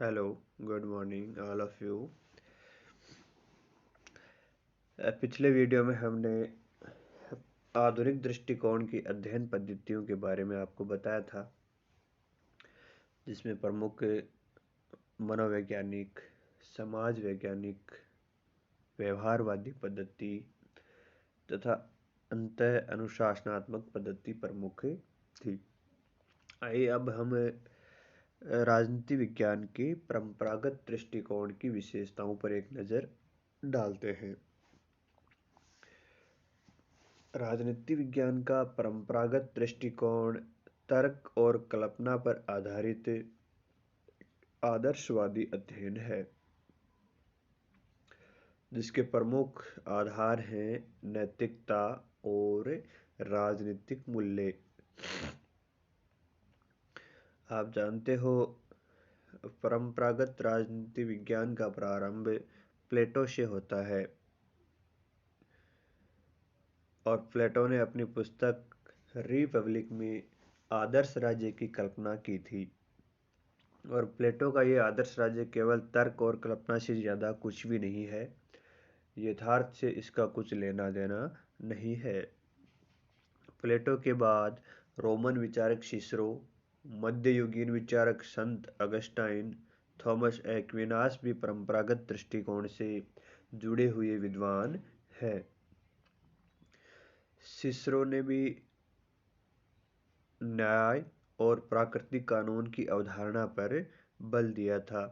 Hello, good morning all of you. पिछले video में हमने आधुनिक दृष्टिकोण की अध्ययन पद्धतियों के बारे में आपको बताया था, जिसमें प्रमुख मनोवैज्ञानिक, समाज वैज्ञानिक, व्यवहारवादी पद्धति तथा अंतः अनुशासनात्मक पद्धति प्रमुख थी। आइए अब हम राजनीति विज्ञान के परंपरागत दृष्टिकोण की विशेषताओं पर एक नज़र डालते हैं। राजनीति विज्ञान का परंपरागत दृष्टिकोण तर्क और कल्पना पर आधारित आदर्शवादी अध्ययन है, जिसके प्रमुख आधार हैं नैतिकता और राजनीतिक मूल्य। आप जानते हो, परंपरागत राजनीति विज्ञान का प्रारंभ प्लेटो से होता है और प्लेटो ने अपनी पुस्तक रिपब्लिक में आदर्श राज्य की कल्पना की थी। और प्लेटो का ये आदर्श राज्य केवल तर्क और कल्पना से ज़्यादा कुछ भी नहीं है। यथार्थ से इसका कुछ लेना देना नहीं है। प्लेटो के बाद रोमन विचारक सिसरो, मध्ययुगीन विचारक संत अगस्टाइन, थॉमस एक्विनास भी परंपरागत दृष्टिकोण से जुड़े हुए विद्वान हैं। सिसरो ने भी न्याय और प्राकृतिक कानून की अवधारणा पर बल दिया था।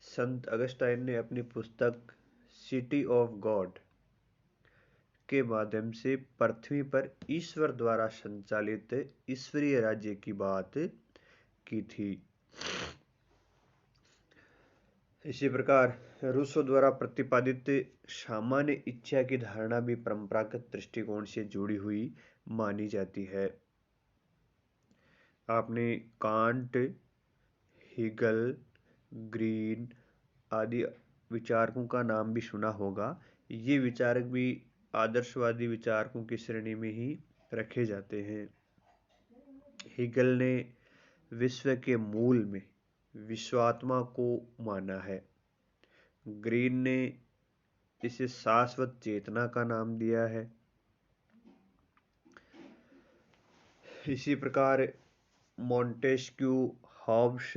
संत अगस्टाइन ने अपनी पुस्तक सिटी ऑफ गॉड के माध्यम से पृथ्वी पर ईश्वर द्वारा संचालित ईश्वरीय राज्य की बात की थी। इसी प्रकार रूसो द्वारा प्रतिपादित सामान्य इच्छा की धारणा भी परंपरागत दृष्टिकोण से जुड़ी हुई मानी जाती है। आपने कांट, हीगल, ग्रीन आदि विचारकों का नाम भी सुना होगा। ये विचारक भी आदर्शवादी विचारकों की श्रेणी में ही रखे जाते हैं। हीगल ने विश्व के मूल में विश्वात्मा को माना है। ग्रीन ने इसे शाश्वत चेतना का नाम दिया है। इसी प्रकार Montesquieu, Hobbes,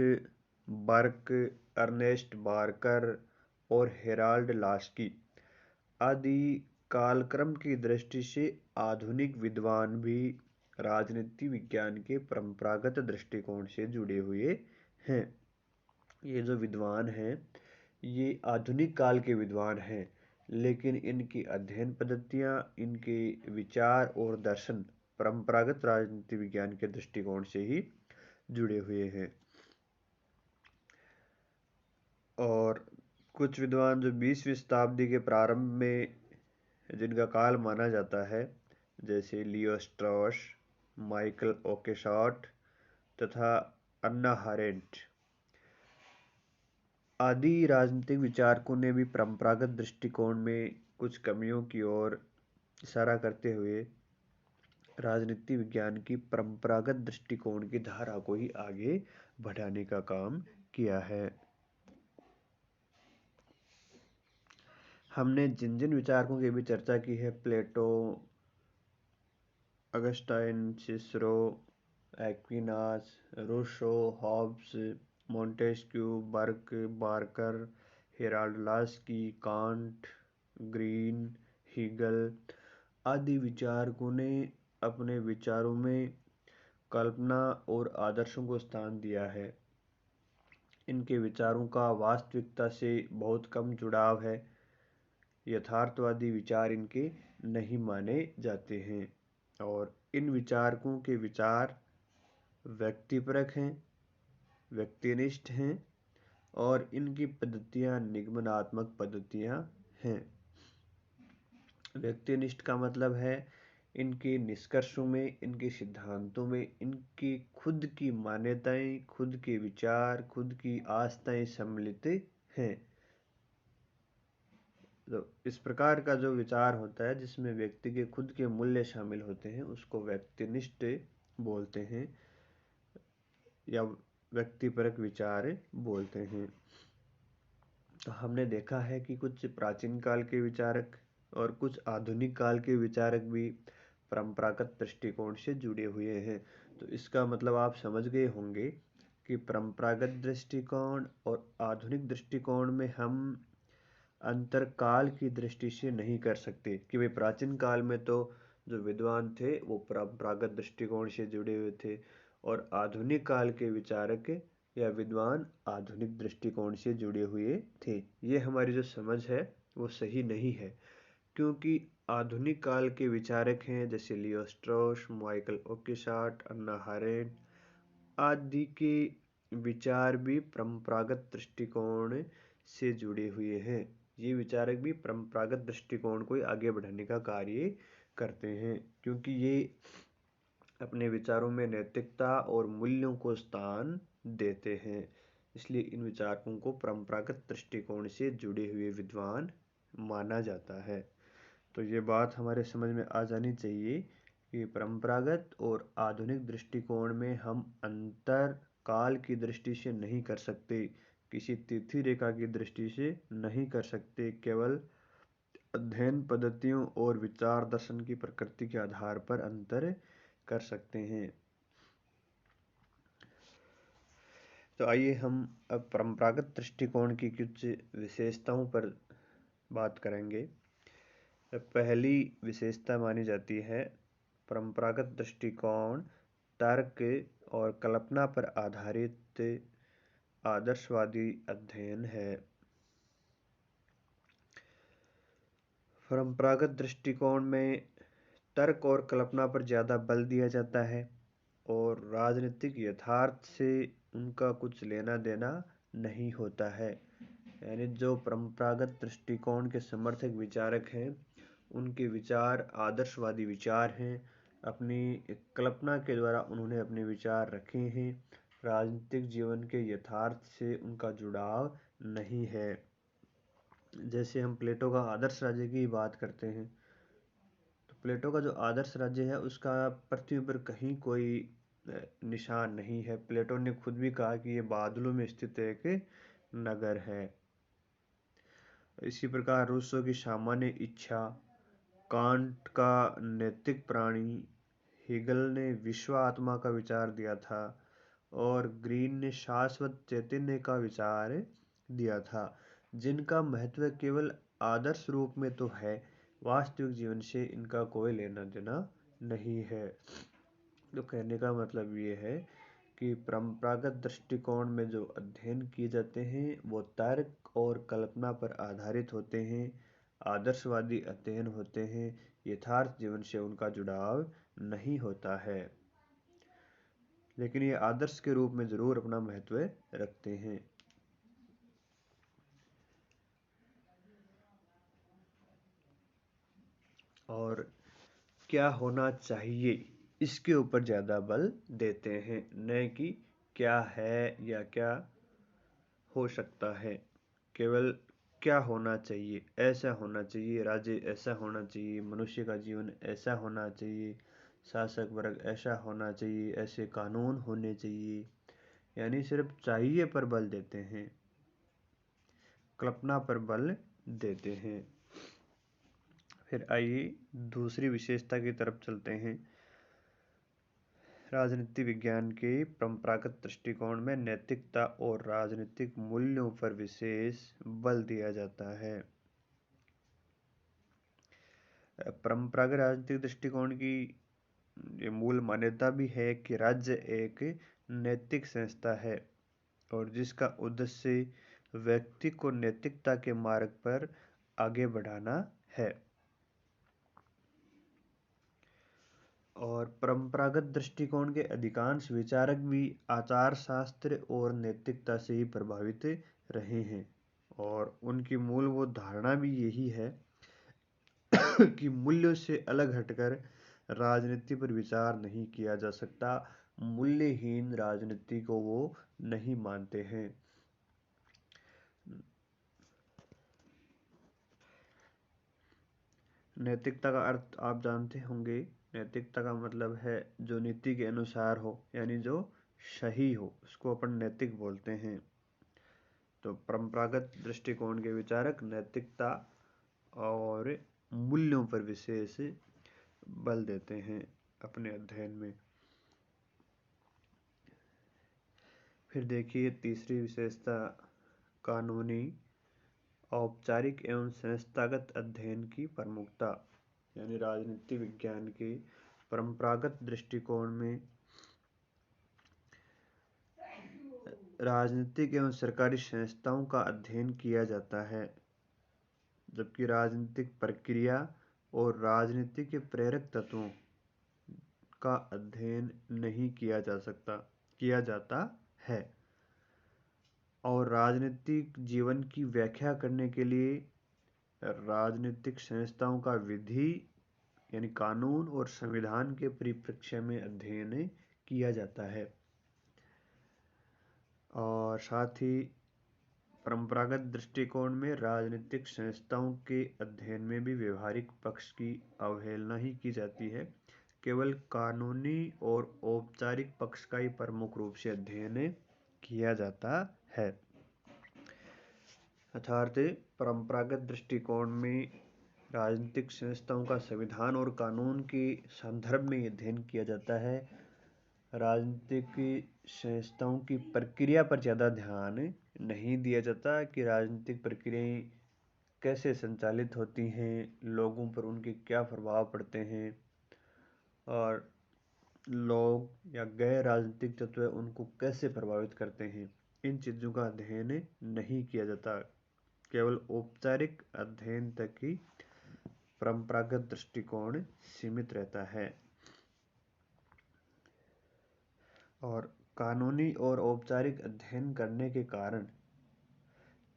Burke, Ernest Barker और हेराल्ड लास्की आदि कालक्रम की दृष्टि से आधुनिक विद्वान भी राजनीति विज्ञान के परंपरागत दृष्टिकोण से जुड़े हुए हैं। ये जो विद्वान हैं, ये आधुनिक काल के विद्वान हैं, लेकिन इनकी अध्ययन पद्धतियाँ, इनके विचार और दर्शन परंपरागत राजनीति विज्ञान के दृष्टिकोण से ही जुड़े हुए हैं। और कुछ विद्वान जो 20वीं शताब्दी के प्रारंभ में जिनका काल माना जाता है, जैसे लियो स्ट्रॉस, माइकल ओकेशॉट तथा अन्ना हारेंट आदि राजनीतिक विचारकों ने भी परंपरागत दृष्टिकोण में कुछ कमियों की ओर इशारा करते हुए राजनीति विज्ञान की परंपरागत दृष्टिकोण की धारा को ही आगे बढ़ाने का काम किया है। हमने जिन जिन विचारकों की भी चर्चा की है, Plato, Augustine, Cicero, Aquinas, Rousseau, Hobbes, Montesquieu, Burke, Barker, Harold Laski, Kant, Green, Hegel आदि विचारकों ने अपने विचारों में कल्पना और आदर्शों को स्थान दिया है। इनके विचारों का वास्तविकता से बहुत कम जुड़ाव है। यथार्थवादी विचार इनके नहीं माने जाते हैं और इन विचारकों के विचार व्यक्तिपरक हैं, व्यक्तिनिष्ठ हैं और इनकी पद्धतियाँ निगमनात्मक पद्धतियाँ हैं। व्यक्तिनिष्ठ का मतलब है इनके निष्कर्षों में, इनके सिद्धांतों में इनकी खुद की मान्यताएं, खुद के विचार, खुद की आस्थाएं सम्मिलित हैं। तो इस प्रकार का जो विचार होता है, जिसमें व्यक्ति के खुद के मूल्य शामिल होते हैं, उसको व्यक्तिनिष्ठ बोलते हैं। या व्यक्तिपरक विचार बोलते हैं। तो हमने देखा है कि कुछ प्राचीन काल के विचारक और कुछ आधुनिक काल के विचारक भी परंपरागत दृष्टिकोण से जुड़े हुए हैं। तो इसका मतलब आप समझ गए होंगे कि परंपरागत दृष्टिकोण और आधुनिक दृष्टिकोण में हम अंतर काल की दृष्टि से नहीं कर सकते कि भाई प्राचीन काल में तो जो विद्वान थे वो परंपरागत दृष्टिकोण से जुड़े हुए थे और आधुनिक काल के विचारक या विद्वान आधुनिक दृष्टिकोण से जुड़े हुए थे। ये हमारी जो समझ है वो सही नहीं है, क्योंकि आधुनिक काल के विचारक हैं जैसे लियो स्ट्रॉस, माइकल ओकेशार्ट, अन्ना हारेंट आदि के विचार भी परंपरागत दृष्टिकोण से जुड़े हुए हैं। ये विचारक भी परंपरागत दृष्टिकोण को आगे बढ़ाने का कार्य करते हैं, क्योंकि ये अपने विचारों में नैतिकता और मूल्यों को स्थान देते हैं। इसलिए इन विचारकों को परंपरागत दृष्टिकोण से जुड़े हुए विद्वान माना जाता है। तो ये बात हमारे समझ में आ जानी चाहिए कि परंपरागत और आधुनिक दृष्टिकोण में हम अंतर काल की दृष्टि से नहीं कर सकते, किसी तिथि रेखा की दृष्टि से नहीं कर सकते, केवल अध्ययन पद्धतियों और विचार दर्शन की प्रकृति के आधार पर अंतर कर सकते हैं। तो आइए हम अब परंपरागत दृष्टिकोण की कुछ विशेषताओं पर बात करेंगे। पहली विशेषता मानी जाती है परंपरागत दृष्टिकोण तर्क और कल्पना पर आधारित आदर्शवादी अध्ययन है। परंपरागत दृष्टिकोण में तर्क और कल्पना पर ज़्यादा बल दिया जाता है और राजनीतिक यथार्थ से उनका कुछ लेना देना नहीं होता है। यानी जो परंपरागत दृष्टिकोण के समर्थक विचारक हैं उनके विचार आदर्शवादी विचार हैं। अपनी कल्पना के द्वारा उन्होंने अपने विचार रखे हैं। राजनीतिक जीवन के यथार्थ से उनका जुड़ाव नहीं है। जैसे हम प्लेटो का आदर्श राज्य की बात करते हैं, तो प्लेटो का जो आदर्श राज्य है उसका पृथ्वी पर कहीं कोई निशान नहीं है। प्लेटो ने खुद भी कहा कि ये बादलों में स्थित एक नगर है। इसी प्रकार रूसो की सामान्य इच्छा, कांट का नैतिक प्राणी, हेगल ने विश्व आत्मा का विचार दिया था और ग्रीन ने शाश्वत चैतन्य का विचार दिया था, जिनका महत्व केवल आदर्श रूप में तो है, वास्तविक जीवन से इनका कोई लेना देना नहीं है। तो कहने का मतलब ये है कि परंपरागत दृष्टिकोण में जो अध्ययन किए जाते हैं वो तर्क और कल्पना पर आधारित होते हैं, आदर्शवादी अध्ययन होते हैं, यथार्थ जीवन से उनका जुड़ाव नहीं होता है, लेकिन ये आदर्श के रूप में जरूर अपना महत्व रखते हैं। और क्या होना चाहिए इसके ऊपर ज़्यादा बल देते हैं, न कि क्या है या क्या हो सकता है। केवल क्या होना चाहिए, ऐसा होना चाहिए, राज्य ऐसा होना चाहिए, मनुष्य का जीवन ऐसा होना चाहिए, शासक वर्ग ऐसा होना चाहिए, ऐसे कानून होने चाहिए, यानी सिर्फ चाहिए पर बल देते हैं, कल्पना पर बल देते हैं। फिर आइए दूसरी विशेषता की तरफ चलते हैं। राजनीति विज्ञान के परंपरागत दृष्टिकोण में नैतिकता और राजनीतिक मूल्यों पर विशेष बल दिया जाता है। परंपरागत राजनीतिक दृष्टिकोण की ये मूल मान्यता भी है कि राज्य एक नैतिक संस्था है और जिसका उद्देश्य व्यक्ति को नैतिकता के मार्ग पर आगे बढ़ाना है। और परंपरागत दृष्टिकोण के अधिकांश विचारक भी आचार शास्त्र और नैतिकता से ही प्रभावित रहे हैं और उनकी मूलभूत धारणा भी यही है कि मूल्यों से अलग हटकर राजनीति पर विचार नहीं किया जा सकता। मूल्यहीन राजनीति को वो नहीं मानते हैं। नैतिकता का अर्थ आप जानते होंगे। नैतिकता का मतलब है जो नीति के अनुसार हो, यानी जो सही हो, उसको अपन नैतिक बोलते हैं। तो परंपरागत दृष्टिकोण के विचारक नैतिकता और मूल्यों पर विशेष बल देते हैं अपने अध्ययन में। फिर देखिए तीसरी विशेषता, कानूनी, औपचारिक एवं संस्थागत अध्ययन की प्रमुखता। यानी राजनीति विज्ञान के परंपरागत दृष्टिकोण में राजनीतिक एवं सरकारी संस्थाओं का अध्ययन किया जाता है, जबकि राजनीतिक प्रक्रिया और राजनीति के प्रेरक तत्वों का अध्ययन नहीं किया जाता है। और राजनीतिक जीवन की व्याख्या करने के लिए राजनीतिक संस्थाओं का विधि यानी कानून और संविधान के परिप्रेक्ष्य में अध्ययन किया जाता है। और साथ ही परंपरागत दृष्टिकोण में राजनीतिक संस्थाओं के अध्ययन में भी व्यवहारिक पक्ष की अवहेलना ही की जाती है, केवल कानूनी और औपचारिक पक्ष का ही प्रमुख रूप से अध्ययन किया जाता है। अर्थात परंपरागत दृष्टिकोण में राजनीतिक संस्थाओं का संविधान और कानून के संदर्भ में अध्ययन किया जाता है। राजनीतिक संस्थाओं की प्रक्रिया पर ज़्यादा ध्यान नहीं दिया जाता कि राजनीतिक प्रक्रियाएं कैसे संचालित होती हैं, लोगों पर उनके क्या प्रभाव पड़ते हैं और लोग या गैर राजनीतिक तत्व उनको कैसे प्रभावित करते हैं। इन चीज़ों का अध्ययन नहीं किया जाता, केवल औपचारिक अध्ययन तक ही परंपरागत दृष्टिकोण सीमित रहता है। और कानूनी और औपचारिक अध्ययन करने के कारण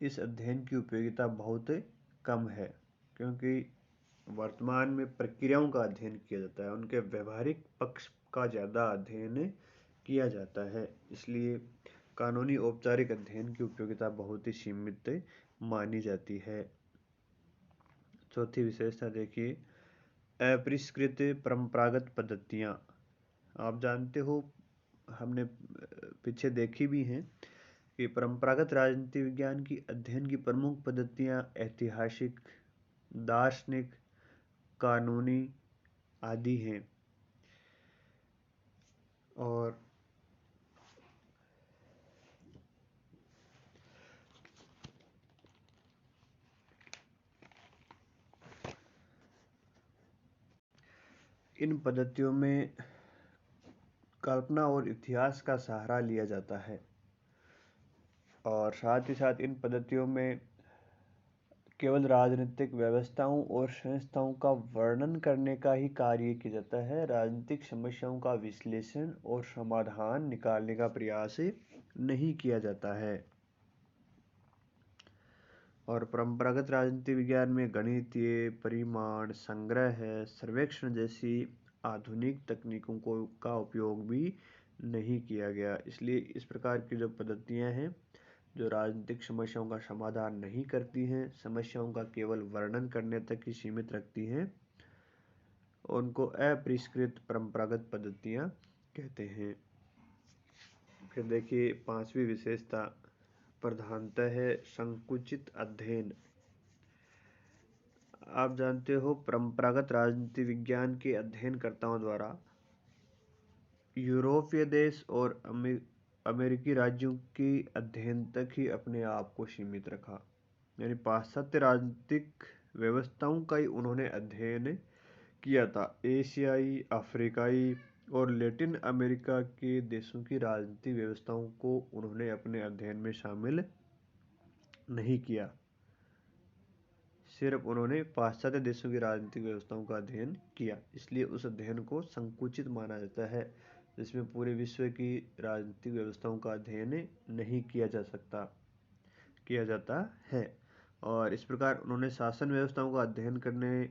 इस अध्ययन की उपयोगिता बहुत कम है, क्योंकि वर्तमान में प्रक्रियाओं का अध्ययन किया जाता है, उनके व्यवहारिक पक्ष का ज़्यादा अध्ययन किया जाता है। इसलिए कानूनी औपचारिक अध्ययन की उपयोगिता बहुत ही सीमित मानी जाती है। चौथी विशेषता देखिए, अपरिष्कृत परंपरागत पद्धतियाँ। आप जानते हो, हमने पीछे देखी भी हैं कि परंपरागत राजनीति विज्ञान की अध्ययन की प्रमुख पद्धतियाँ ऐतिहासिक, दार्शनिक, कानूनी आदि हैं। और इन पद्धतियों में कल्पना और इतिहास का सहारा लिया जाता है, और साथ ही साथ इन पद्धतियों में केवल राजनीतिक व्यवस्थाओं और संस्थाओं का वर्णन करने का ही कार्य किया जाता है। राजनीतिक समस्याओं का विश्लेषण और समाधान निकालने का प्रयास नहीं किया जाता है। और परंपरागत राजनीति विज्ञान में गणितीय, परिमाण, संग्रह, सर्वेक्षण जैसी आधुनिक तकनीकों का उपयोग भी नहीं किया गया। इसलिए इस प्रकार की जो पद्धतियां हैं जो राजनीतिक समस्याओं का समाधान नहीं करती हैं, समस्याओं का केवल वर्णन करने तक ही सीमित रखती हैं, उनको अपरिष्कृत परंपरागत पद्धतियां कहते हैं। फिर देखिए पांचवी विशेषता, प्रधानतः है संकुचित अध्ययन। आप जानते हो, परंपरागत राजनीति विज्ञान के अध्ययनकर्ताओं द्वारा यूरोपीय देश और अमेरिकी राज्यों के अध्ययन तक ही अपने आप को सीमित रखा। यानी पाश्चात्य राजनीतिक व्यवस्थाओं का ही उन्होंने अध्ययन किया था। एशियाई, अफ्रीकाई और लैटिन अमेरिका के देशों की राजनीतिक व्यवस्थाओं को उन्होंने अपने अध्ययन में शामिल नहीं किया। सिर्फ उन्होंने पाश्चात्य देशों की राजनीतिक व्यवस्थाओं का अध्ययन किया। इसलिए उस अध्ययन को संकुचित माना जाता है, जिसमें पूरे विश्व की राजनीतिक व्यवस्थाओं का अध्ययन नहीं किया जाता है। और इस प्रकार उन्होंने शासन व्यवस्थाओं का अध्ययन करने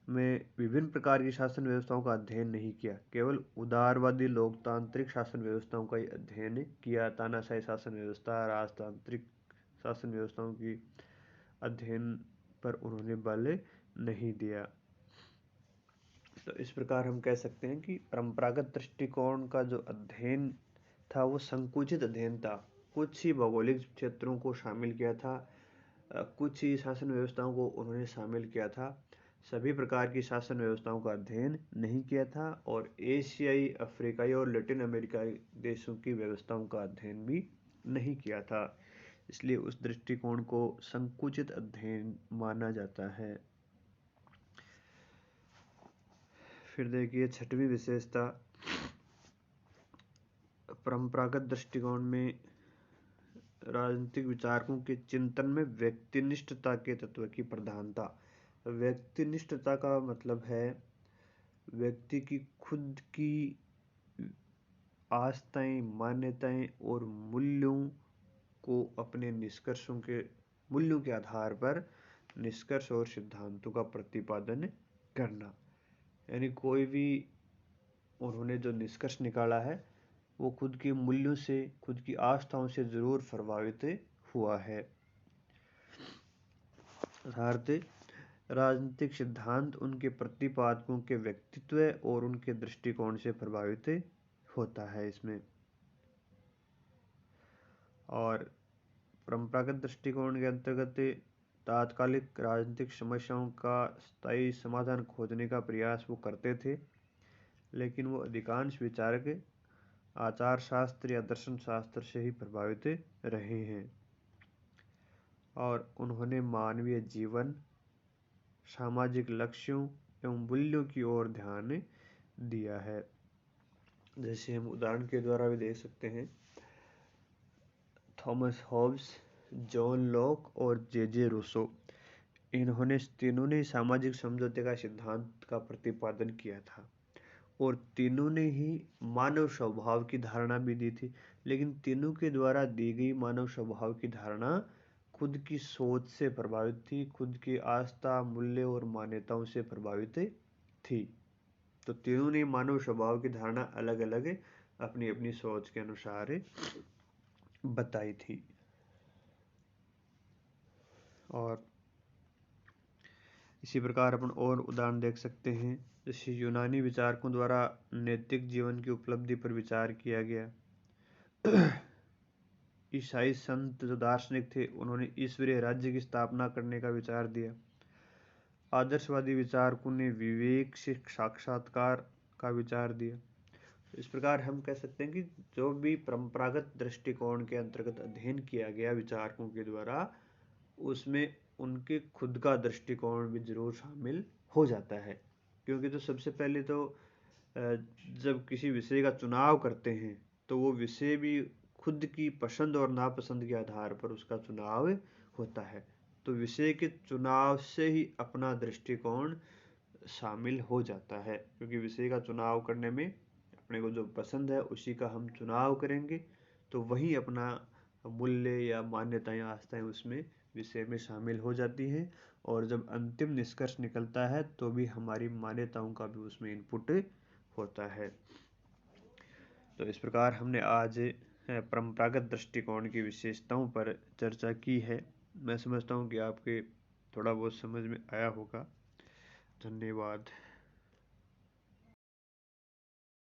में विभिन्न प्रकार की शासन व्यवस्थाओं का अध्ययन नहीं किया, केवल उदारवादी लोकतांत्रिक शासन व्यवस्थाओं का ही अध्ययन किया। तानाशाही शासन व्यवस्था, राजतांत्रिक शासन व्यवस्थाओं की अध्ययन पर उन्होंने बल नहीं दिया। तो इस प्रकार हम कह सकते हैं कि परंपरागत दृष्टिकोण का जो अध्ययन था वो संकुचित अध्ययन था। कुछ ही भौगोलिक क्षेत्रों को शामिल किया था, कुछ ही शासन व्यवस्थाओं को उन्होंने शामिल किया था। सभी प्रकार की शासन व्यवस्थाओं का अध्ययन नहीं किया था और एशियाई, अफ्रीकाई और लैटिन अमेरिकाई देशों की व्यवस्थाओं का अध्ययन भी नहीं किया था। इसलिए उस दृष्टिकोण को संकुचित अध्ययन माना जाता है। फिर देखिए छठवीं विशेषता, परंपरागत दृष्टिकोण में राजनीतिक विचारकों के चिंतन में व्यक्तिनिष्ठता के तत्व की प्रधानता। व्यक्तिनिष्ठता का मतलब है व्यक्ति की खुद की आस्थाएं, मान्यताएं और मूल्यों को अपने मूल्यों के आधार पर निष्कर्ष और सिद्धांतों का प्रतिपादन करना। यानी कोई भी उन्होंने जो निष्कर्ष निकाला है वो खुद के मूल्यों से, खुद की आस्थाओं से जरूर प्रभावित हुआ है। अर्थात राजनीतिक सिद्धांत उनके प्रतिपादकों के व्यक्तित्व और उनके दृष्टिकोण से प्रभावित होता है इसमें। और परंपरागत दृष्टिकोण के अंतर्गत तात्कालिक राजनीतिक समस्याओं का स्थायी समाधान खोजने का प्रयास वो करते थे, लेकिन वो अधिकांश विचारक आचार शास्त्र या दर्शन शास्त्र से ही प्रभावित रहे हैं और उन्होंने मानवीय जीवन, सामाजिक लक्ष्यों एवं मूल्यों की ओर ध्यान दिया है। जैसे हम उदाहरण के द्वारा भी देख सकते हैं, थॉमस हॉब्स, जॉन लॉक और जे रूसो, इन्होंने तीनों ने सामाजिक समझौते का सिद्धांत का प्रतिपादन किया था और तीनों ने ही मानव स्वभाव की धारणा भी दी थी। लेकिन तीनों के द्वारा दी गई मानव स्वभाव की धारणा खुद की सोच से प्रभावित थी, खुद की आस्था, मूल्य और मान्यताओं से प्रभावित थी। तो तीनों ने मानव स्वभाव की धारणा अलग अलग अपनी अपनी सोच के अनुसार बताई थी। और इसी प्रकार अपन और उदाहरण देख सकते हैं, जैसे यूनानी विचारकों द्वारा नैतिक जीवन की उपलब्धि पर विचार किया गया। ईसाई संत जो दार्शनिक थे उन्होंने ईश्वरीय राज्य की स्थापना करने का विचार दिया। आदर्शवादी विचारकों ने विवेक से साक्षात्कार का विचार दिया। इस प्रकार हम कह सकते हैं कि जो भी परंपरागत दृष्टिकोण के अंतर्गत अध्ययन किया गया विचारकों के द्वारा, उसमें उनके खुद का दृष्टिकोण भी जरूर शामिल हो जाता है। क्योंकि तो सबसे पहले तो जब किसी विषय का चुनाव करते हैं तो वो विषय भी खुद की पसंद और नापसंद के आधार पर उसका चुनाव होता है। तो विषय के चुनाव से ही अपना दृष्टिकोण शामिल हो जाता है, क्योंकि विषय का चुनाव करने में अपने को जो पसंद है उसी का हम चुनाव करेंगे, तो वही अपना मूल्य या मान्यताएं, आस्थाएं उसमें विषय में शामिल हो जाती हैं और जब अंतिम निष्कर्ष निकलता है तो भी हमारी मान्यताओं का भी उसमें इनपुट होता है। तो इस प्रकार हमने आज परंपरागत दृष्टिकोण की विशेषताओं पर चर्चा की है। मैं समझता हूँ कि आपके थोड़ा बहुत समझ में आया होगा। धन्यवाद।